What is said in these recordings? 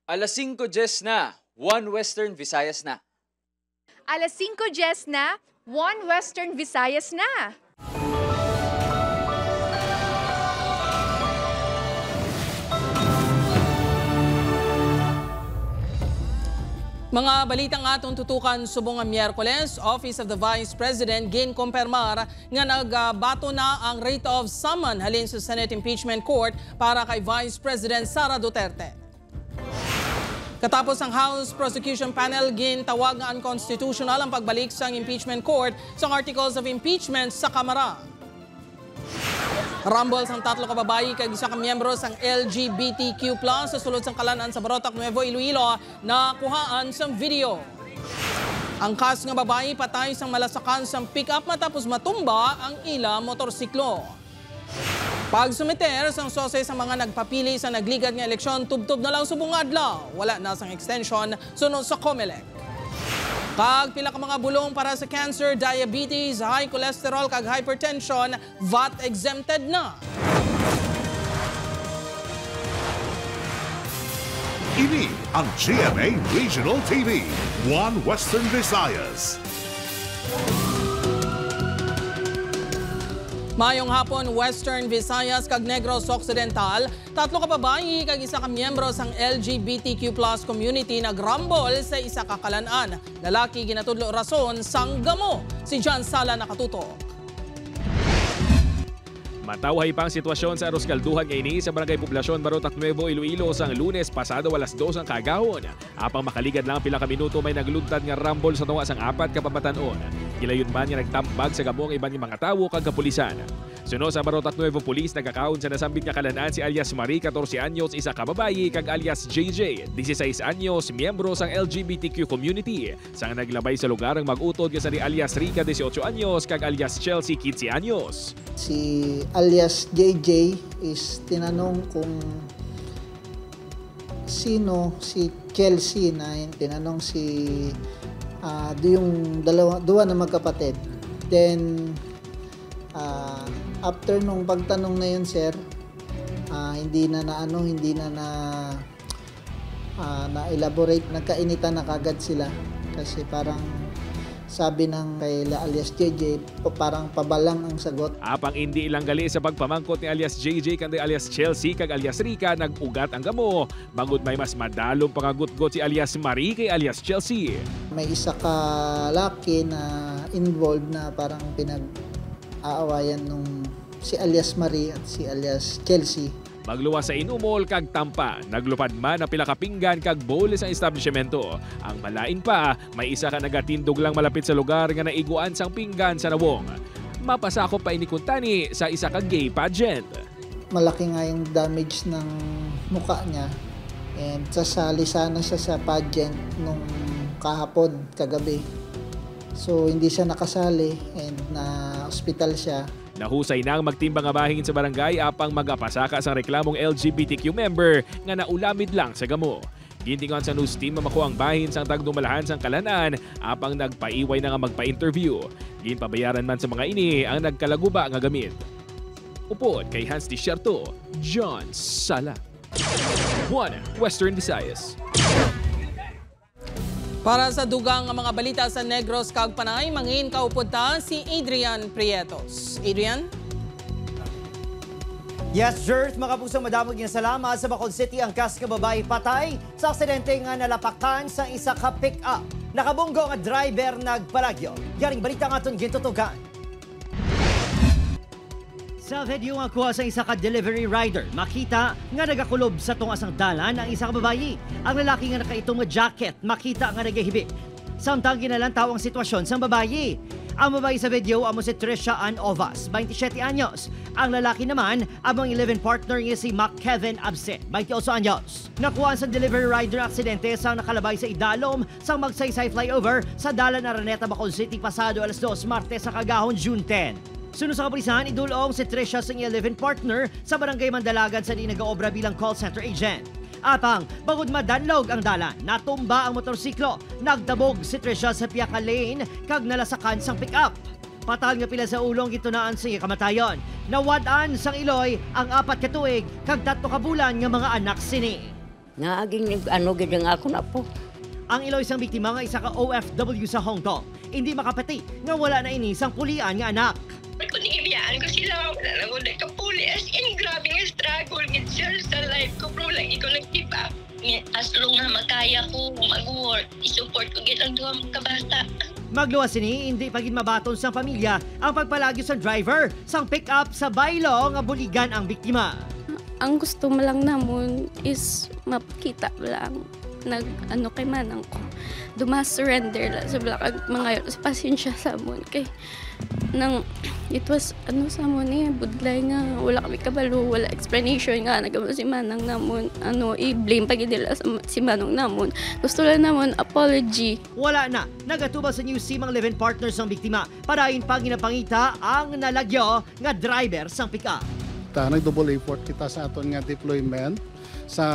Alas 5:10 na, One Western Visayas na. Alas 5:10 na, One Western Visayas na. Mga balitang atong tutukan subong nga Miyerkules, Office of the Vice President ginkumpirmar nga nagbato na ang rate of summon halin sa Senate Impeachment Court para kay Vice President Sara Duterte. Katapos ang House Prosecution Panel, gintawag nga unconstitutional ang pagbalik sa Impeachment Court sa Articles of Impeachment sa Kamara. Rumble sang tatlo ka babayi kag isa ka miyembro sang LGBTQ+ sa sulod sang kalanan sa Barotac, Nuevo Iloilo na kuhaan sang video. Ang kas nga babayi patay sang malasakan sang pick-up matapos matumba ang ila motorsiklo. Pagsumiter sang sose sa mga nagpapili sa nagligad nga eleksyon, tubtob na lang subong adlaw. Wala na sang extension sunod sa COMELEC. Kag pila ka mga bulong para sa cancer, diabetes, high cholesterol kag hypertension, VAT exempted na. Ini ang GMA Regional TV, One Western Visayas. Mayong hapon, Western Visayas kag Negros Occidental, tatlo ka babayi kag isa ka miyembro sang LGBTQ+ community nagrambol sa isa ka kalanan. Lalaki ginatudlo rason sang gamo. Si John Sala nakatutok. Matawhay pang sitwasyon sa Aros Calduhan ngayon sa Barangay Poblasyon, Barotac, Nuevo Iloilo sang Lunes pasado alas 2 ang kagahon. Apang makaligad lang pila ka minuto may nagluntad nga rambol sa tunga sang apat ka pamatanon. Gilayon man nga nagtambag sa gamo ang ibang mga tawo kag kapulisan. Suno sa Barotac Nuevo Police nagkakaon sa nasambit nga kalanan si alias Marie, 14 anyos, isa ka babayi, kag alias JJ, 16 anyos, miyembro sang LGBTQ community. Sang naglabay sa lugar ang mag-utod nga sa ni alias Rica, 18 anyos, kag alias Chelsea, 15 anyos. Si alias JJ is tinanong kung sino si Chelsea na tinanong si yung dua na magkapatid. Then after nung pagtanong na yun, sir, hindi na elaborate, nagkainitan na kagad sila kasi parang sabi ng kay alias JJ, parang pabalang ang sagot. Apang hindi ilang gali sa pagpamangkot ni alias JJ kanday alias Chelsea kag alias Rica, nag-ugat ang gamo. Bangod may mas madalong pangagut-gut si alias Marie kay alias Chelsea. May isa ka laki na involved na parang pinag-aawayan nung si alias Marie at si alias Chelsea. Magluwas sa inumol kag tampa, naglupad man na pila ka pinggan kag bowl sa establishmento. Ang malain pa, may isa ka nagatindog lang malapit sa lugar nga naiguan sang pinggan sa nawong. Mapasakop pa inikuntani sa isa ka gay pageant. Malaki nga yung damage ng muka niya and sasali sana siya sa pageant nung kahapon, kagabi. So hindi siya nakasali and na-hospital siya. Nahusay nang magtimbang nga bahin sa barangay apang mag-apasaka sa reklamong LGBTQ member nga naulamid lang sa gamo. Gintingan sa news team mamako ang bahin sang tagdumalahan sang kalanan apang nagpaiway na nga magpa-interview. Ginpabayaran man sa mga ini ang nagkalaguba nga gamit. Upod kay Hans Tisierto, John Sala. One Western Visayas. Para sa dugang nga mga balita sa Negros kag Panay, mangin kaupod ta si Adrian Prietos. Adrian? Yes, Jert, mga pusong madamog niya salamat sa Bacol City ang kas ka babae patay sa aksidente nga nalapakan sa isa ka pick-up. Nakabunggo nga driver nagpalagyo. Yaring balita nga itong gintutugan. Sa video nga kuha sa isa ka delivery rider, makita nga nagakulob sa tunga sang dalan ang isa ka babayi. Ang lalaki nga nakaitong nga jacket, makita nga nagahibik. Samtang ginalantaw ang sitwasyon sang babayi. Ang babayi sa video amo si Trisha Ann Ovas, 27 anyos. Ang lalaki naman, among 11 partner niya si Mac Kevin Absent, 28 anyos. Nakuha sa delivery rider aksidente sa nakalabay sa idalom sang magsaysay flyover sa dalan Araneta, Bacol City pasado alas 2 Martes sa kagahon June 10. Sunod sa kapulisan, idulong si Trisha sa 11 partner sa barangay Mandalagan sa di nag-aobra bilang call center agent. Apang, bangod madanlog ang dalan, natumba ang motorsiklo, nagdabog si Trisha sa piyaka lane, kag nalasakan sang pick-up. Patal nga pila sa ulong gitunaan sa kamatayon. Nawad-an sang Iloy ang 4 ka tuig, kag 3 ka bulan nga mga anak sini. Naaging ano gid ang ako na po. Ang ilo isang biktima nga isa ka OFW sa Hong Kong. Hindi makapati nga wala na inisang pulian nga anak. Kung ibiyaan ko sila, wala na ko nakapuli. As in, grabe nga struggle nga sir sa life ko. Bro, lagi ko nag-give up. As long na makaya ko mag-work, isupport ko gid ang duha kabata. Magluwas sini, hindi pagin mabaton sa pamilya ang pagpalagyo sa driver sang pick-up sa baylo nga buligan ang biktima. Ang gusto mo lang namon is mapakita lang nag-ano kay manang ko. Surrender lang sa blakag mga sa pasensya sa amon kay nang it was ano sa amon budlay nga wala kami kabalo, wala explanation nga nagamo si manang namon i-blame pag nila si manong namon. Gusto lang namon apology. Wala na nagatubang sa News si mga live-in partners ng biktima parayon pang ginapangita ang nalagyo nga driver sang pick-up. Nag-double effort kita sa aton nga deployment sa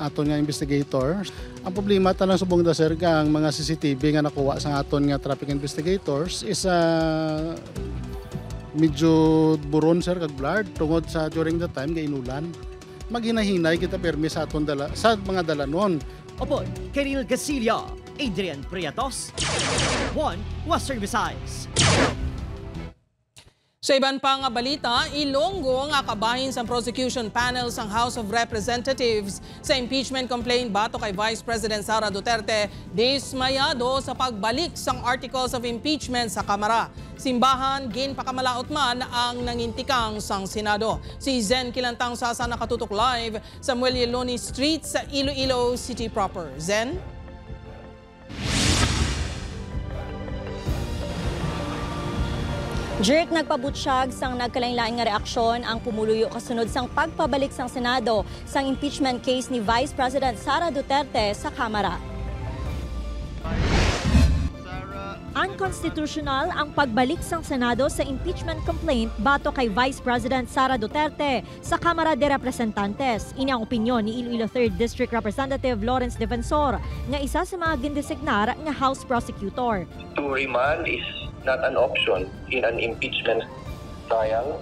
aton nga investigator. Ang problema tanang subong da sir ang mga CCTV nga nakuha sa aton nga traffic investigators is medyo buron sir kag blurred tungod sa during the time nga inulan. Maghinahinay kita permi sa aton dala sa mga dalanon. Opo, Kirill Gasilio, Adrian Priatos, 1 Western Visayas. Sa iban pang balita, Ilonggo nga kabahin sa prosecution panel sang House of Representatives sa impeachment complaint bato kay Vice President Sara Duterte dismayado sa pagbalik sang articles of impeachment sa Kamara. Simbahan, ginpakamalaot man ang nangintikang sang Senado. Si Zen Kilantang Sasa nakatutok live sa Muelyeloni Street sa Iloilo City proper. Zen? Jerk nagpabutyag sang nagkalain-lain nga reaksyon ang pumuluyo kasunod sang pagpabalik sang Senado sang impeachment case ni Vice President Sara Duterte sa Kamara. Unconstitutional ang pagbalik sang Senado sa impeachment complaint bato kay Vice President Sara Duterte sa Kamara de Representantes. Ini ang opinyon ni Iloilo 3rd District Representative Lawrence Defensor nga isa sa mga gindesignar nga House Prosecutor. To remand is not an option in an impeachment trial.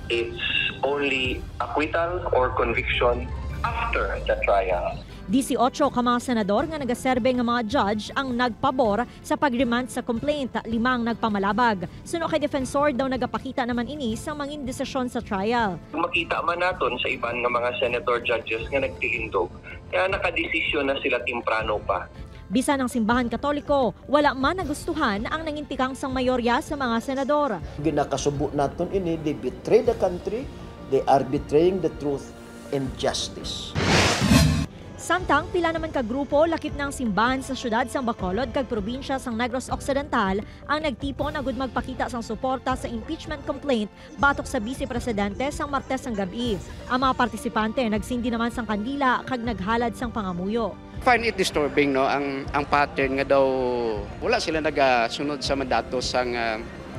It's only acquittal or conviction after the trial. 18 ka mga senador nga nagaserbe nga mga judge ang nagpabor sa pag-remand sa complaint, 5 nagpamalabag. Suno kay Defensor daw nagapakita naman ini sa mga indesisyon sa trial. Makita man naton sa iban nga mga senator judges nga nagtilindog, kaya nakadesisyon na sila temprano pa. Bisan ng simbahan Katoliko, wala man nagustuhan ang nangintikang sang mayorya sa mga senador. Ginakasubo naton ini, they betray the country, they are betraying the truth and justice. Samtang pila naman ka grupo lakip ng simbahan sa syudad sang Bacolod kag probinsya sang Negros Occidental ang nagtipon agud magpakita sang suporta sa impeachment complaint batok sa Vice Presidente sang Martes sang gabi. Ang mga partisipante nagsindi naman sang kandila kag naghalad sang pangamuyo. Find it disturbing no ang pattern nga daw wala sila nagasunod sa mandato sang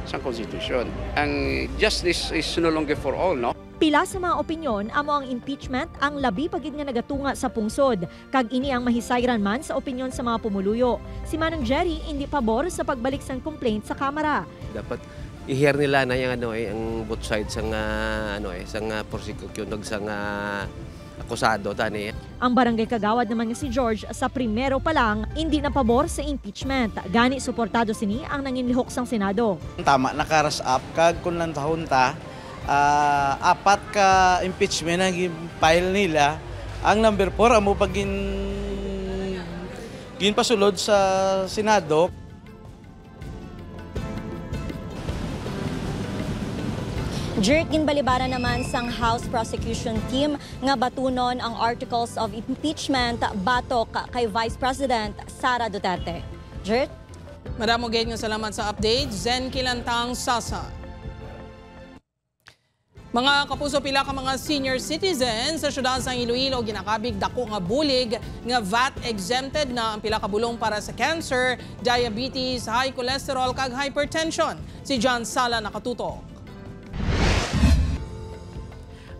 konstitusyon. Ang justice is no longer for all, no? Pila sa mga opinyon amo ang impeachment ang labi pagid nga nagatunga sa pungsod kag ini ang mahisayran man sa opinyon sa mga pumuluyo. Si Manong Jerry hindi pabor sa pagbalik sang complaint sa Kamara. Dapat i-hear nila na yung ang both sides sang sang prosecution sang akusado tani. Ang barangay kagawad naman nga si George sa primero pa lang hindi na pabor sa impeachment. Gani suportado sini ang nanginlihok sang Senado. Tama nakaras up kag kun lang tahon ta 4 ka impeachment ang file nila. Ang number 4 amo pagin ginpasulod sa Senado. Jerk ginbalibara naman sang House Prosecution Team nga batunon ang articles of impeachment batok kay Vice President Sara Duterte. Jerk? Madamo gayud nga salamat sa update. Zen Kilantang Sasa. Mga kapuso, pila ka mga senior citizens sa syudad sa Iloilo ginakabig dako nga bulig nga VAT exempted na ang pila ka bulong para sa cancer, diabetes, high cholesterol kag hypertension. Si John Sala nakatutok.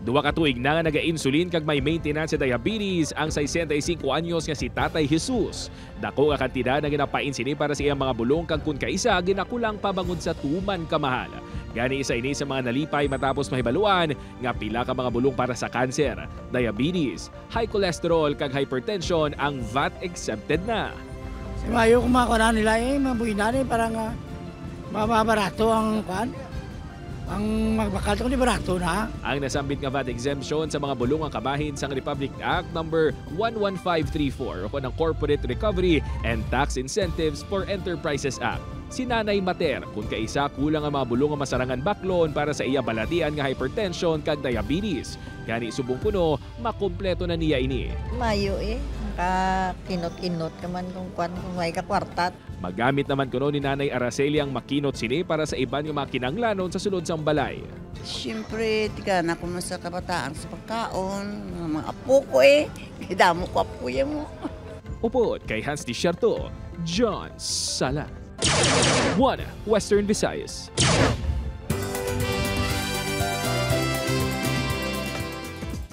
2 ka tuig na nga naga-insulin kag may maintenance sa diabetes ang 65 anyos nga si Tatay Jesus. Dako nga kantidad na ginapain sini para sa iyang mga bulong kag kun kaisa ginakulang pabangod sa tuman kamahal. Gani isa ini sa mga nalipay matapos mahibaluan nga pila ka mga bulong para sa kanser, diabetes, high cholesterol kag hypertension ang VAT exempted na. Si Mayo kumakuha nila mabuhay na parang mababarato ang kwan. Ang magbakal ko ni barato na. Ang nasambit nga VAT exemption sa mga bulong ang kabahin sang Republic Act No. 11534 o ng Corporate Recovery and Tax Incentives for Enterprises Act. Si Nanay Mater, kung kaisa kulang ang mga bulong nga masarangan baklon para sa iya balatian nga hypertension kag diabetes. Gani subong kuno, makumpleto na niya ini. Mayo kinot-kinot ka man kung may kakwartat. Magamit naman kuno ni Nanay Araceli ang makinot sini para sa iban nga mga kinanglanon sa sulod sang balay. Siyempre, tiga na ko sa kabataan sa pagkaon, mga apo ko Hidamo ko apo mo. Upod kay Hans Desierto, John Sala. 1 Western Visayas.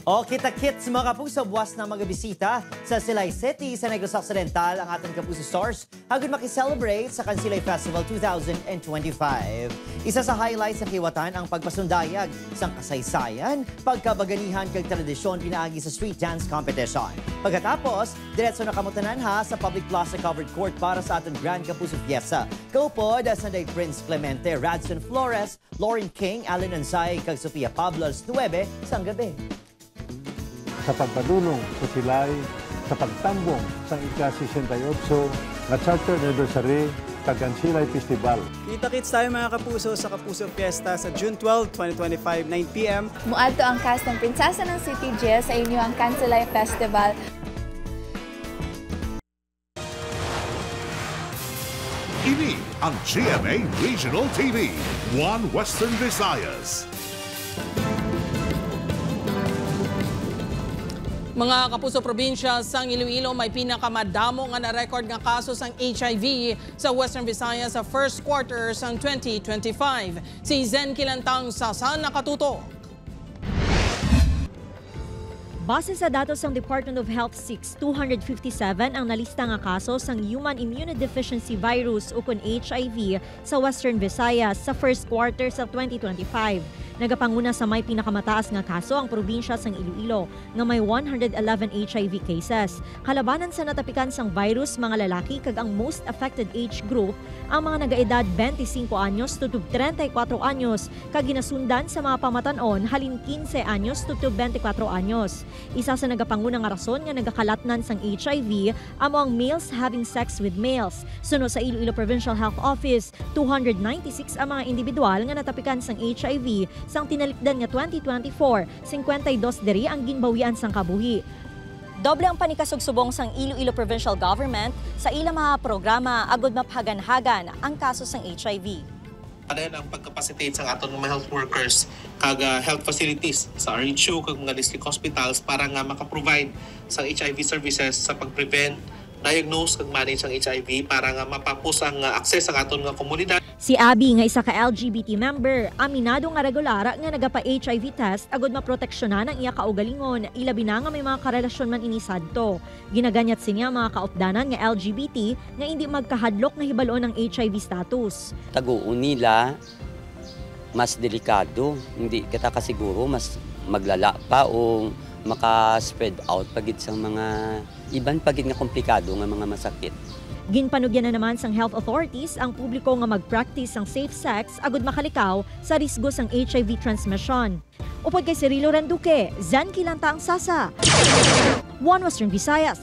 O kita-kits mga kapuso, buwas na magabisita sa Silay City sa Negros Occidental ang ating kapuso stars hagod makiselebrate sa Kansilay Festival 2025. Isa sa highlights sa kiwatan ang pagpasundayag sa kasaysayan, pagkabaganihan kag tradisyon pinaagi sa street dance competition. Pagkatapos, diretso na kamutanan sa public plaza covered court para sa ating Grand Kapuso Fiesta. Kaupod, Sunday Prince Clemente, Radson Flores, Lauren King, Alan Ansay kag Sofia Pablo alas 9 sang gabi. Sa pagpadulong sa Silay, sa pagtambong sa ika-68 na Charter Anniversary Tagan Silay Festival. Kita-kits tayo mga kapuso sa Kapuso Fiesta sa June 12, 2025, 9 p.m. Muadto ang cast ng Prinsesa ng City Jail sa inyong Kansilay Festival. Ini ang GMA Regional TV, 1 Western Visayas. Mga kapuso probinsya sang Iloilo may pinakamadamo nga na-record nga kaso sang HIV sa Western Visayas sa first quarter sang 2025. Si Zen Kilantang Sasa nakatuto. Base sa datos ng Department of Health 257 ang nalista nga kaso sang Human Immunodeficiency Virus o kun HIV sa Western Visayas sa first quarter sa 2025. Nagapanguna sa may pinakamataas nga kaso ang probinsya sang Iloilo nga may 111 HIV cases. Kalabanan sa natapikan sang virus mga lalaki kag ang most affected age group ang mga nagaedad 25 anyos tutub 34 anyos kag ginasundan sa mga pamatanon halin 15 anyos tutub 24 anyos. Isa sa nagapanguna nga rason nga nagakalatnan sang HIV among males having sex with males. Suno sa Iloilo Provincial Health Office, 296 ang mga individual nga natapikan sang HIV sang tinalikdan nga 2024, 52 diri ang ginbawian sang kabuhi. Doble ang panikasugsubong sang Iloilo Provincial Government sa ilang mga programa agod maphagan-hagan ang kaso sang HIV. Padayon ang pagcapacitate sa aton mga health workers kag health facilities sa RHO kag mga district hospitals para nga maka-provide sa HIV services sa pag-prevent, diagnose kag manage ang HIV para nga mapapos ang access sa aton nga komunidad. Si Abby nga isa ka LGBT member, aminado nga regular nga nagapa-HIV test agod maproteksyonan ang iya kaugalingon, ilabi na nga may mga karelasyon man ini sadto. Ginaganyat siya mga kaupdanan nga LGBT nga hindi magkahadlok na hibaloon ng HIV status. Taguon nila mas delikado, hindi kita kasiguro mas maglala pa o maka-spread out pagid sa mga iban pagid nga komplikado nga mga masakit. Ginpanugyan na naman sang health authorities ang publiko nga mag-practice sang safe sex agud makalikaw sa risgo sang HIV transmission. Upod kay Cirilo Randuque, Zan Kilantang Sasa, 1 Western Visayas.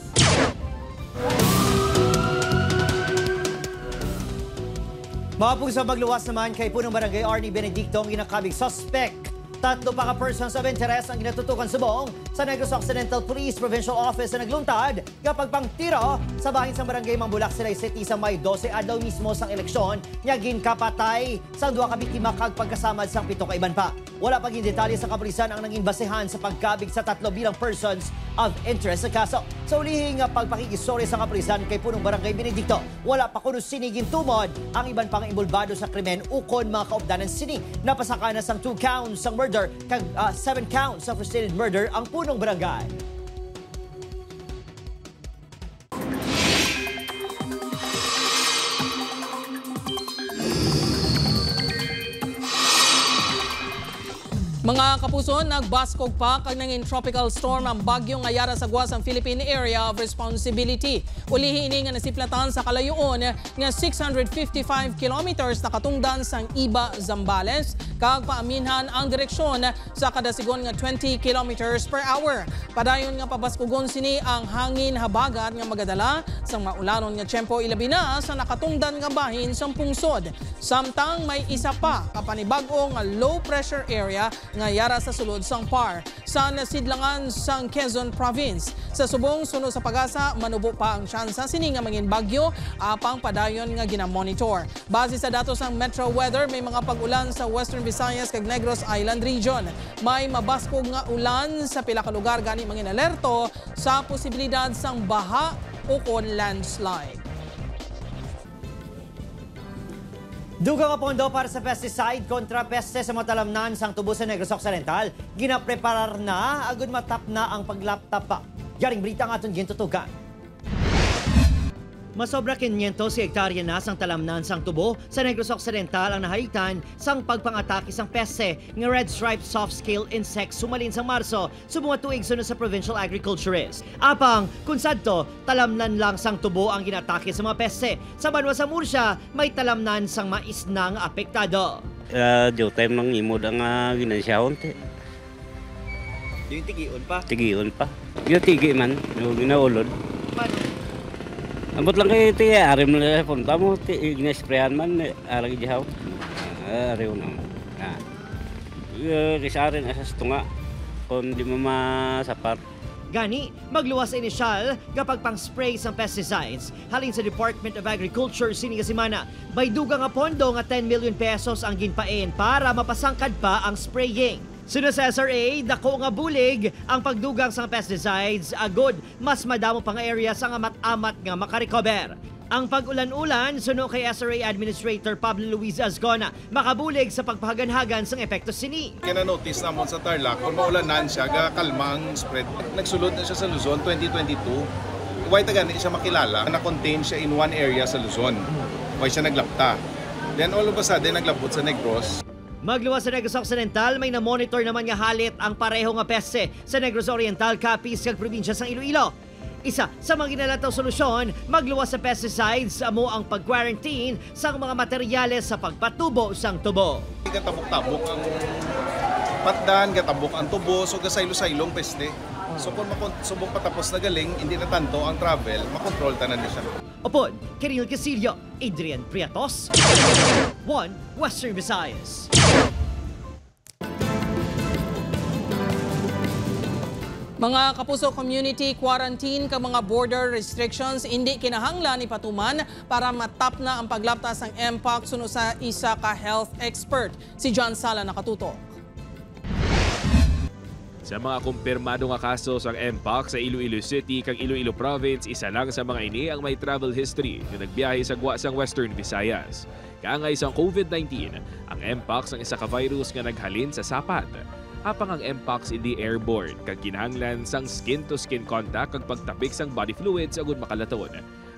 Mapug sa pagluwas naman kay punong barangay Arnie Benedicto ang ginakabig suspect. 3 pa ka persons of interest ang ginatutukan subong sa Negros Occidental Police Provincial Office na nagluntad kapag pangtiro sa bahin sa barangay Mambulak Silay City sa May 12 adlaw mismo sang eleksyon niya ginkapatay sa 2 ka biktima kag pagkasamad sang 7 ka iban pa. Wala pa gin detalye sa kapulisan ang nanging basehan sa pagkabig sa 3 bilang persons of interest sa kaso. Sa ulihing pagpakikisori sa kapulisan kay punong barangay Benedicto, wala pa kuno sinigin tumod ang iban pang imbulbado sa krimen ukon mga kaupdanan sini napasaka na sang 2 counts sang murder kag 7 counts of frustrated murder ang punong barangay. Mga kapuso, nagbaskog pa kag nanging tropical storm ang bagyo nga yara sa Guasang Philippine Area of Responsibility. Ulihi ini nga nasiplatan sa kalayoon nga 655 kilometers na katungdan sang Iba, Zambales kag paaminhan ang direksyon sa kada sigon nga 20 kilometers per hour. Padayon nga pabaskogon sini ang hangin habagat nga magadala sang maulanon nga tiyempo ilabi na sa nakatungdan nga bahin sa pungsod. Samtang may isa pa kapanibag-o nga low pressure area nga yara sa sulod sang PAR sa nasidlangan sang Quezon Province. Sa subong suno sa pag-asa, manubo pa ang tsansa sini nga mangin bagyo apang padayon nga ginamonitor. Base sa datos ng Metro Weather, may mga pag-ulan sa Western Visayas kag Negros Island Region. May mabaskog nga ulan sa pila ka lugar gani mangin alerto sa posibilidad sang baha o kon landslide. Dugang pondo para sa pesticide kontra peste sa matalamnan sang tubo sa Negros Occidental. Ginapreparar na, agud matap na ang paglaptap pa. Yaring brita nga atong gintutugan. Masobra 500 hektarya na sang talamnan sang tubo sa Negros Occidental ang nahalitan sang pagpangatake sang peste nga red striped soft scale insect sumalin sang Marso subong tuig sunod sa provincial agriculturist. Apang kun sadto talamnan lang sang tubo ang ginatake sa mga peste. Sa banwa sa Murcia may talamnan sang mais nang apektado. Time nang imod ang ginasyahon te. Yung tigion pa? Tigion pa. Yung tigi man, yung ginaulod. Ambot lang kayo iti, arim na punta mo, ginasprayan man, arang ijahaw. Ariw na. Risarin asas tunga, kung di mo masapar. Gani, magluwas sa inisyal kapag pang-spray sa pesticides. Halin sa Department of Agriculture sinigasimana, may dugang nga pondo nga 10 million pesos ang ginpain para mapasangkad pa ang spraying. Sunod sa SRA, dako nga bulig ang pagdugang sa pesticides, agod mas madamo pang area sa amat-amat nga makarecover. Ang pag-ulan-ulan, suno kay SRA Administrator Pablo Luis Azcona, makabulig sa pagpahaganhagan sang epekto sini. Kina-notice namon sa Tarlac, kung maulanan siya, kalma ang spread. Nagsulod na siya sa Luzon 2022. Why tagani siya makilala? Na-contain siya in one area sa Luzon. Why siya naglapta. Then all of a sudden, naglapot sa Negros. Magluwas sa Negros Occidental, may na-monitor naman nga halit ang pareho nga peste sa Negros Oriental, Capiz kag probinsya sang Iloilo. Isa sa mga ginalataw solusyon, magluwas sa pesticides amo ang pag-quarantine sa mga materyales sa pagpatubo sang tubo. Gatabok-tabok ang patdan, gatabok ang tubo, so gasaylo-saylong peste. So kung subong patapos na galing, hindi na tanto ang travel, makontrol tanan niya siya. Opon, Kiril Casillo, Adrian Priatos, 1 Western Visayas. Mga kapuso, community quarantine ka mga border restrictions hindi kinahanglan ni patuman para matap na ang paglaptas ng MPOX suno sa isa ka health expert. Si John Sala nakatutok. Sa mga kumpirmado nga kaso sa MPOX sa Iloilo City kag Iloilo Province, isa lang sa mga ini ang may travel history na nagbiyahe sa Guasang Western Visayas. Kaangay sa COVID-19, ang MPOX ang isa ka virus nga naghalin sa sapat. Apang ang MPOX hindi airborne kag kinahanglan sang skin-to-skin contact kag pagtapik sang body fluids agud makalaton.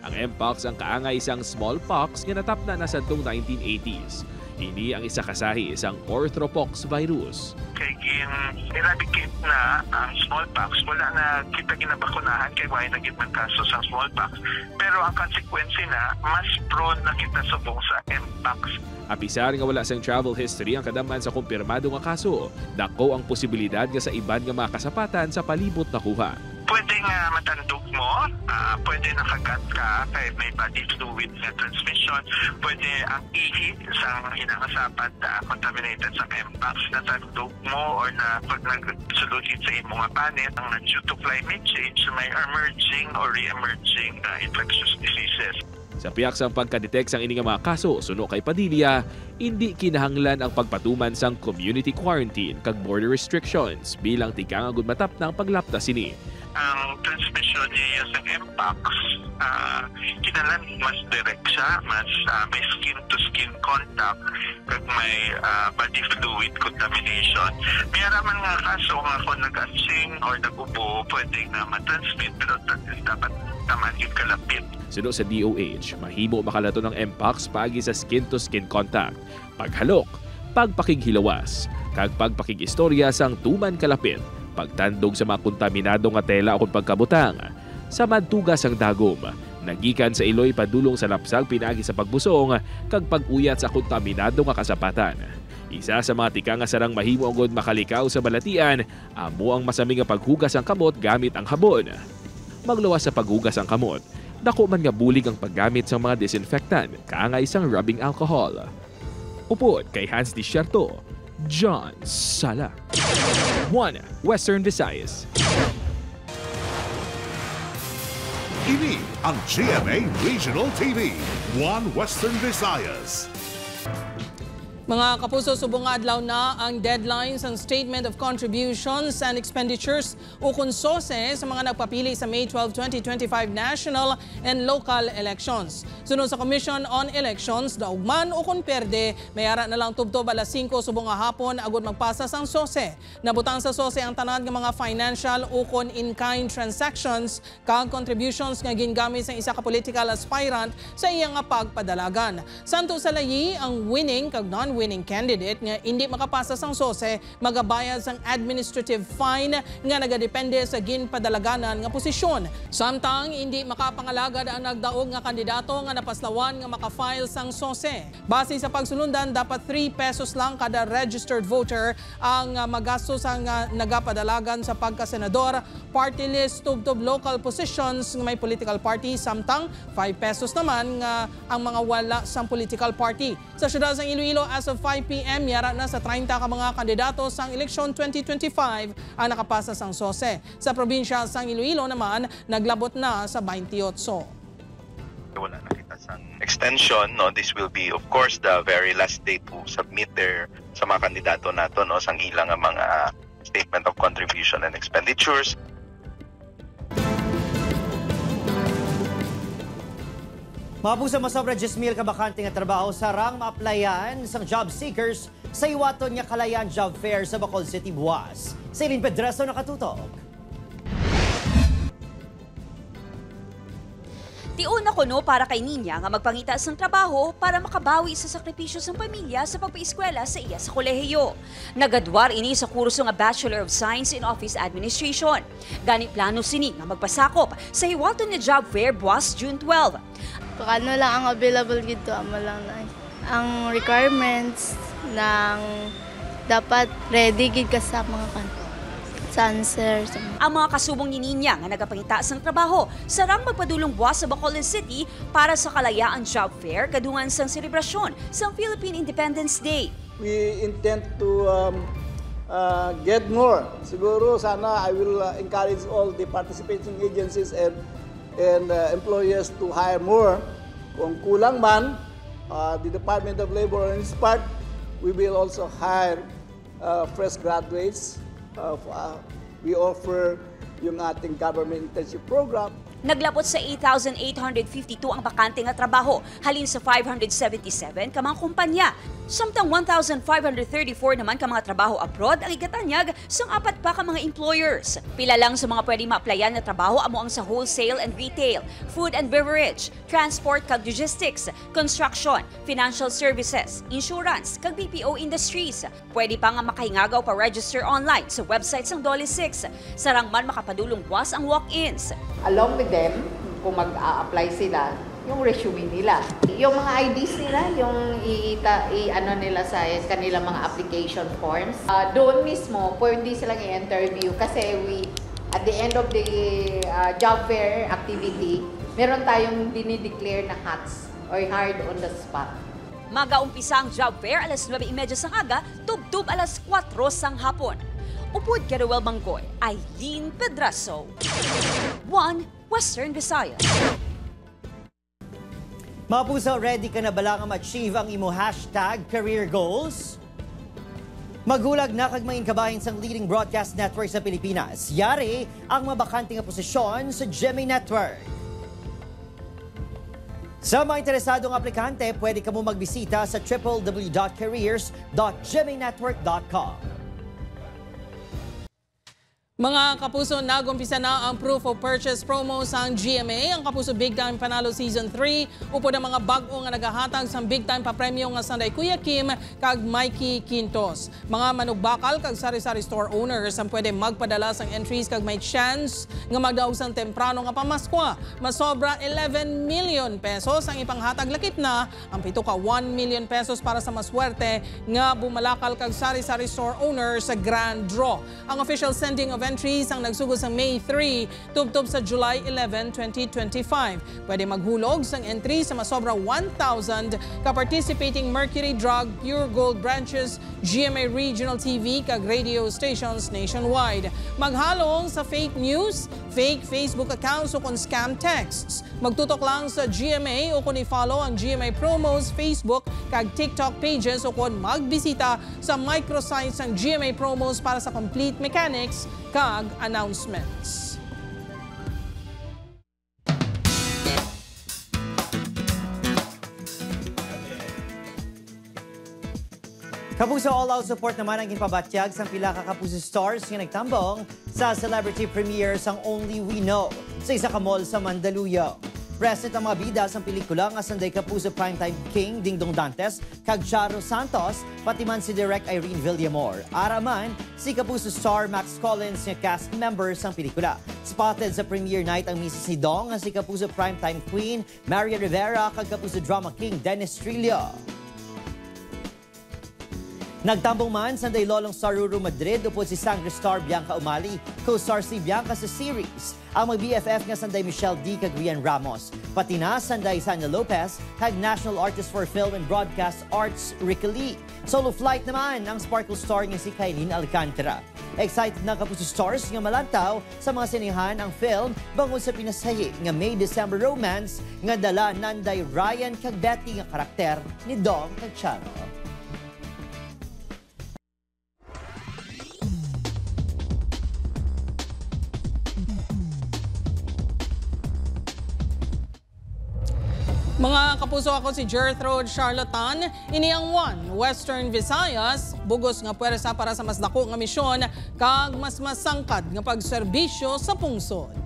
Ang MPOX ang kaangay sang smallpox nga natapna na sa 1980s. Ini ang isa kasahi isang orthopox virus. Kay eradicate na ang smallpox, wala na kita ginabakunahan kay why naging man kaso sa smallpox. Pero ang consequence na, mas prone na kita subong sa MPOX. Apisar nga wala sang travel history ang kadaman sa kumpirmado nga kaso, dako ang posibilidad nga sa iban nga makasapatan sa palibot na kuha. Pwede nga matandog mo, pwede nakagat ka kay may body fluid na transmission, pwede ang ihi sa hinangasapat contaminated sa MPOX na tandog mo or na pag nagsulugin sa imong panit, ang due to climate change may emerging or re-emerging infectious diseases. Sa piyak sang pagka-detect sang ini nga mga kaso suno kay Padilla, hindi kinahanglan ang pagpatuman sang community quarantine kag border restrictions bilang tikang agud matap na ang paglaptas sini. Ang transmission niya sa MPOX, kinalan mas direct siya, mas may skin-to-skin contact, kag may body fluid contamination. May araman nga kaso nga kung nag-asing or nag-ubo, pwede nga matransmit, pero dapat taman yung kalapit. Suno sa DOH, mahimo makalato ng MPOX paagi sa skin-to-skin contact, paghalok, pagpakighilawas, kag pagpakig-istorya sang tuman kalapit, pagtandog sa mga kontaminado nga tela o pagkabutang, sa madtugas ang dagom, nagikan sa iloy padulong sa lapsag pinagi sa pagbusong, kag pag-uyat sa kontaminado nga kasapatan. Isa sa mga tika nga sarang mahimo agad makalikaw sa balatian, amo ang masami nga paghugas ang kamot gamit ang habon. Magluwas sa paghugas ang kamot, dako man nga bulig ang paggamit sa mga disinfectant, kaangay isang rubbing alcohol. Upod kay Hans Desierto, John Sala. 1 Western Visayas. Ini ang GMA Regional TV, 1 Western Visayas. Mga kapuso, subong adlaw na ang deadline sa Statement of Contributions and Expenditures o KONSOSE sa mga nagpapili sa May 12, 2025 national and local elections. Sunod sa Commission on Elections, daugman o kung perde, may ara na lang tubtob alas 5 subong nga hapon agud magpasa sang SOSE. Nabutang sa SOSE ang tanan ng mga financial o kon in-kind transactions kag contributions nga gingamit sa isa ka political aspirant sa iyang pagpadalagan. Santo sa layi ang winning kag non-winning candidate nga hindi makapasa sang SOSE magabayad sang administrative fine nga nagadepende sa ginpadalaganan nga posisyon. Samtang hindi makapangalagad ang nagdaog nga kandidato nga napaslawan nga makafile sang SOSE. Base sa pagsulundan, dapat 3 pesos lang kada registered voter ang magastos ang nagapadalagan sa pagkasenador, party list, tubtob local positions nga may political party, samtang 5 pesos naman nga ang mga wala sang political party. Sa siyudad ng Iloilo, as of 5 p.m., yara na sa 30 ka mga kandidato sang eleksyon 2025 ang nakapasa sang SOSE. Sa probinsya sang Iloilo naman, naglabot na sa 28. Wala na kita sang extension, no? This will be of course the very last day to submit their sa mga kandidato nato, no, sang ilang mga statement of contribution and expenditures. Mapusa masobra 10,000 ka bakante nga trabaho sarang maaplayan sang job seekers sa iwaton nga Kalayan Job Fair sa Bacolod City buwas. Celine Pedreso nakatutok. Tiuna kuno para kay Ninya nga magpangita sang trabaho para makabawi sa sakripisyo sang pamilya sa pagpaeskwela sa iya sa kolehiyo. Nagadwar ini sa kurso nga Bachelor of Science in Office Administration. Gani plano sini nga magpasakop sa hiwaton nga job fair buwas June 12. Ano lang ang available dito, amo lang na ang requirements ng dapat ready gid ka sa mga answer. Ang mga kasubong ni Ninya nga nagapangita sang trabaho sarang magpadulong buwas sa Bacolod City para sa Kalayaan Job Fair kadungan sang selebrasyon sa Philippine Independence Day. We intend to get more. Siguro sana I will encourage all the participating agencies and employers to hire more. Kung kulang man, the Department of Labor on its part, we will also hire fresh graduates. We offer yung ating government internship program. Naglapot sa 8,852 ang bakante nga trabaho, halin sa 577 ka mga kumpanya. Samtang 1,534 naman ka mga trabaho abroad ang igatanyag sang 4 pa ka mga employers. Pila lang sa mga pwedeng ma-applyan na trabaho amo ang sa wholesale and retail, food and beverage, transport kag logistics, construction, financial services, insurance kag BPO industries. Pwede pa nga makahingagaw pa register online sa website sang Dole 6. Sarang man makapadulong buwas ang walk-ins. Along with them, kung mag-a-apply sila, yung resume nila. Yung mga IDs nila, yung i-ano nila sa kanilang mga application forms. Doon mismo, pwede silang i-interview kasi at the end of the job fair activity, meron tayong dinideclare na hats or hard on the spot. Mag-aumpisa ang job fair alas 9:30 sang aga, tubtub alas 4 sang hapon. Upod Caruel Manggoy, Eileen Pedraso. 1 Western Visayas. Mga puso, ready ka na bala nga ma-achieve ang imo #career goals? Magulag na kag main kabahin sang leading broadcast network sa Pilipinas. Yari ang mabakante nga posisyon sa GMA Network. Sa mga interesadong aplikante, pwede ka mo magbisita sa www.careers.gmanetwork.com. Mga kapuso, nagumpisa na ang proof of purchase promo sa GMA. Ang Kapuso Big Time Panalo Season 3 upo ng mga bag-o nga nagahatag sa Big Time papremyo nga sanday Kuya Kim kag Mikey Quintos. Mga manugbakal kag sari-sari store owners ang pwede magpadala sang entries kag may chance nga magdaog sang temprano nga pamaskwa. Masobra 11 million pesos ang ipanghatag lakip na ang pito ka 1 million pesos para sa maswerte nga bumalakal kag sari-sari store owners sa grand draw. Ang official sending of entries ang nagsugod sa May 3 tubtob sa July 11, 2025. Pwede maghulog sang entry sa masobra 1,000 ka-participating Mercury Drug, Pure Gold branches, GMA Regional TV kag radio stations nationwide. Maghalong sa fake news, fake Facebook accounts o kon scam texts. Magtutok lang sa GMA o kon i-follow ang GMA Promos Facebook kag TikTok pages o kon magbisita sa microsites ng GMA Promos para sa complete mechanics kag announcements. Kapuso all-out support naman ang ginpabatyag sa pila ka Kapuso stars nga nagtambong sa celebrity premiere sang Only We Know sa isa ka mall sa Mandaluyong. Present ang mga bida sa pelikula nga sanday Kapuso Primetime King Dingdong Dantes kag Charo Santos, pati man si Direk Irene Villamor. Araman si Kapuso star Max Collins nga cast member sang pelikula. Spotted sa premiere night ang misis ni Dong nga si Kapuso Primetime Queen Maria Rivera kag Kapuso Drama King Dennis Trillo. Nagtambong man sa Lolong Saruru Madrid upod si Sangre star Bianca Umali, co-star si Bianca sa series. Ang mag-BFF nga sanday Michelle D. kag Rian Ramos. Pati na sanday Sanya Lopez kag National Artist for Film and Broadcast Arts Ricky Lee. Solo flight naman ang Sparkle star nga si Kailin Alcantara. Excited na Kapuso stars nga malantaw sa mga sinihan ang film bangod sa pinasahi nga May-December romance nga dala nanday Ryan kag Betty nga karakter ni Dong kag Chano. Mga kapuso, ako si Gertrude Charlatan, ini ang One Western Visayas, bugos nga puwersa para sa mas dako nga misyon kag mas masangkad nga pagserbisyo sa pungsod.